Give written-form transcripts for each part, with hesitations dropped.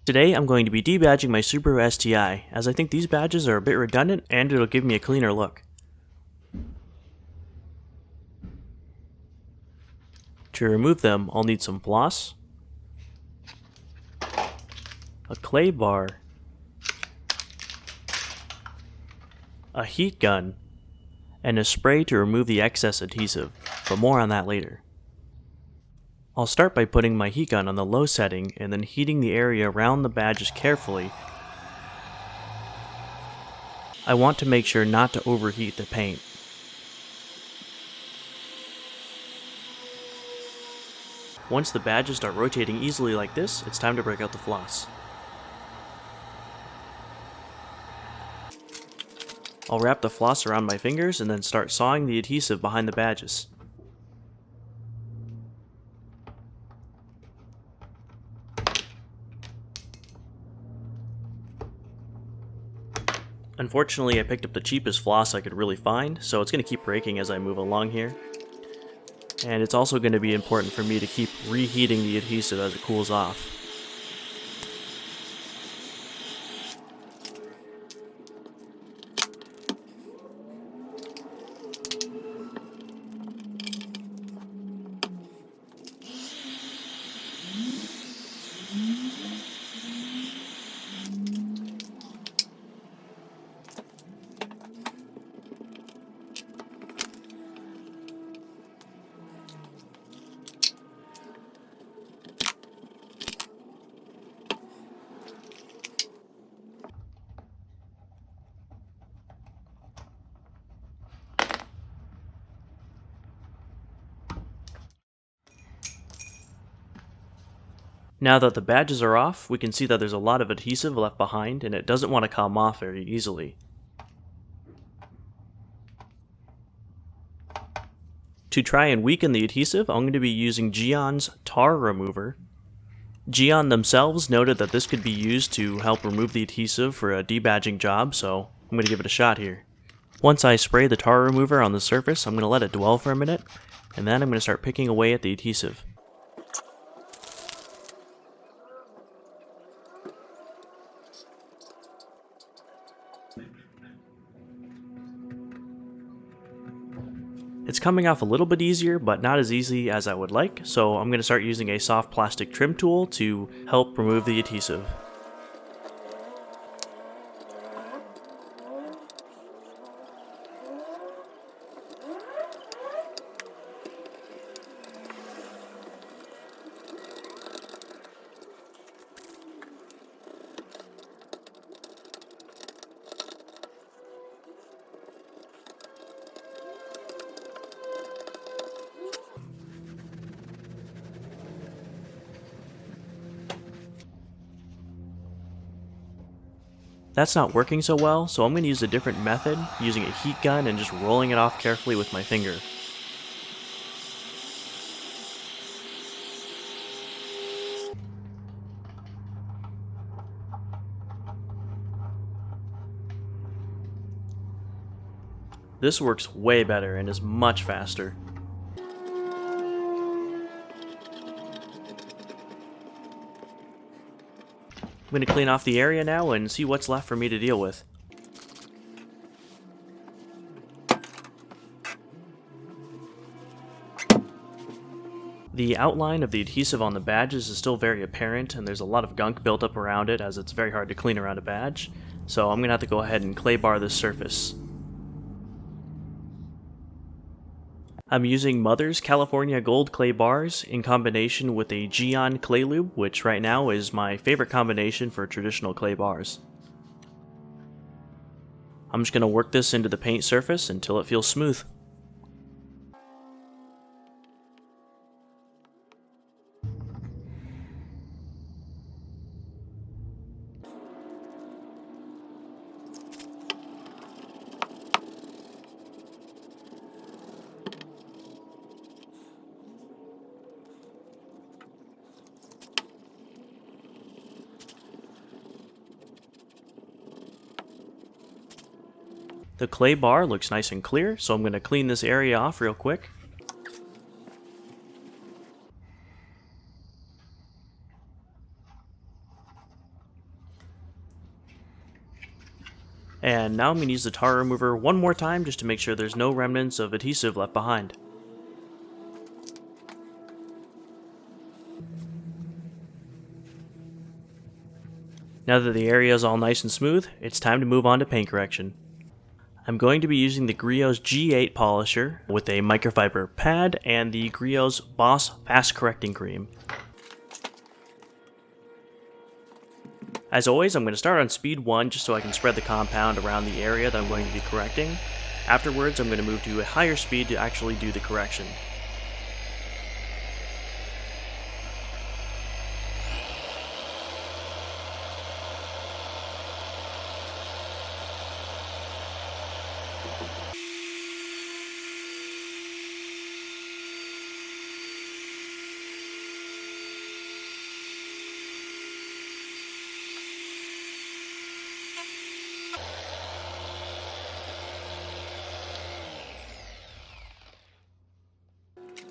Today I'm going to be debadging my Subaru STi, as I think these badges are a bit redundant and it'll give me a cleaner look. To remove them, I'll need some floss, a clay bar, a heat gun, and a spray to remove the excess adhesive, but more on that later. I'll start by putting my heat gun on the low setting and then heating the area around the badges carefully. I want to make sure not to overheat the paint. Once the badges start rotating easily like this, it's time to break out the floss. I'll wrap the floss around my fingers and then start sawing the adhesive behind the badges. Unfortunately, I picked up the cheapest floss I could really find, so it's going to keep breaking as I move along here. And it's also going to be important for me to keep reheating the adhesive as it cools off. Now that the badges are off, we can see that there's a lot of adhesive left behind and it doesn't want to come off very easily. To try and weaken the adhesive, I'm going to be using Geon's tar remover. Geon themselves noted that this could be used to help remove the adhesive for a debadging job, so I'm going to give it a shot here. Once I spray the tar remover on the surface, I'm going to let it dwell for a minute, and then I'm going to start picking away at the adhesive. It's coming off a little bit easier, but not as easy as I would like, so I'm going to start using a soft plastic trim tool to help remove the adhesive. That's not working so well, so I'm going to use a different method, using a heat gun and just rolling it off carefully with my finger. This works way better and is much faster. I'm going to clean off the area now and see what's left for me to deal with. The outline of the adhesive on the badges is still very apparent, and there's a lot of gunk built up around it as it's very hard to clean around a badge, so I'm going to have to go ahead and clay bar this surface. I'm using Mother's California Gold clay bars in combination with a Geon clay lube, which right now is my favorite combination for traditional clay bars. I'm just going to work this into the paint surface until it feels smooth. The clay bar looks nice and clear, so I'm going to clean this area off real quick. And now I'm going to use the tar remover one more time just to make sure there's no remnants of adhesive left behind. Now that the area is all nice and smooth, it's time to move on to paint correction. I'm going to be using the Griot's G8 polisher with a microfiber pad and the Griot's Boss Fast Correcting Cream. As always, I'm going to start on speed 1 just so I can spread the compound around the area that I'm going to be correcting. Afterwards, I'm going to move to a higher speed to actually do the correction.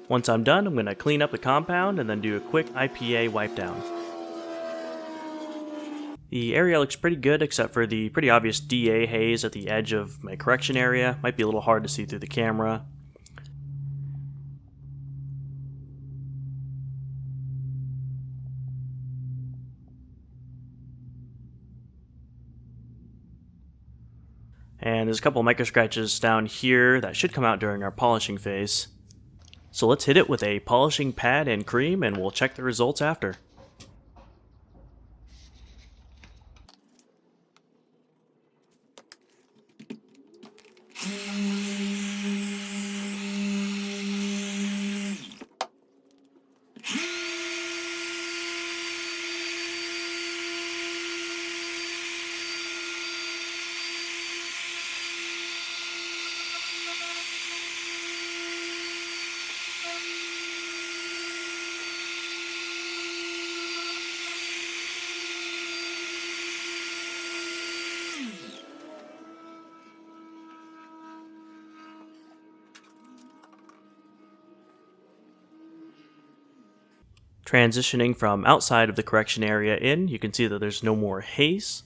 Once I'm done, I'm going to clean up the compound and then do a quick IPA wipe down. The area looks pretty good except for the pretty obvious DA haze at the edge of my correction area. Might be a little hard to see through the camera. And there's a couple of micro scratches down here that should come out during our polishing phase. So let's hit it with a polishing pad and cream and we'll check the results after. Transitioning from outside of the correction area in, you can see that there's no more haze.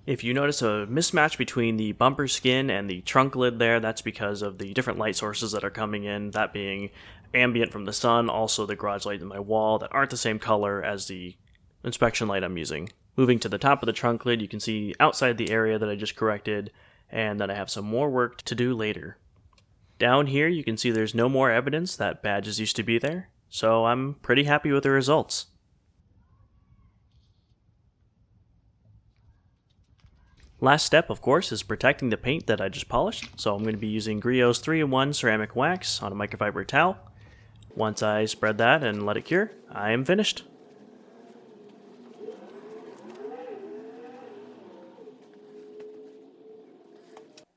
If you notice a mismatch between the bumper skin and the trunk lid there, that's because of the different light sources that are coming in, that being ambient from the sun, also the garage light in my wall that aren't the same color as the inspection light I'm using. Moving to the top of the trunk lid, you can see outside the area that I just corrected, and then I have some more work to do later. Down here, you can see there's no more evidence that badges used to be there. So I'm pretty happy with the results. Last step, of course, is protecting the paint that I just polished. So I'm going to be using Griot's 3-in-1 ceramic wax on a microfiber towel. Once I spread that and let it cure, I am finished.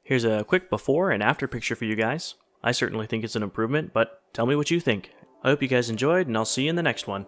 Here's a quick before and after picture for you guys. I certainly think it's an improvement, but tell me what you think. I hope you guys enjoyed, and I'll see you in the next one.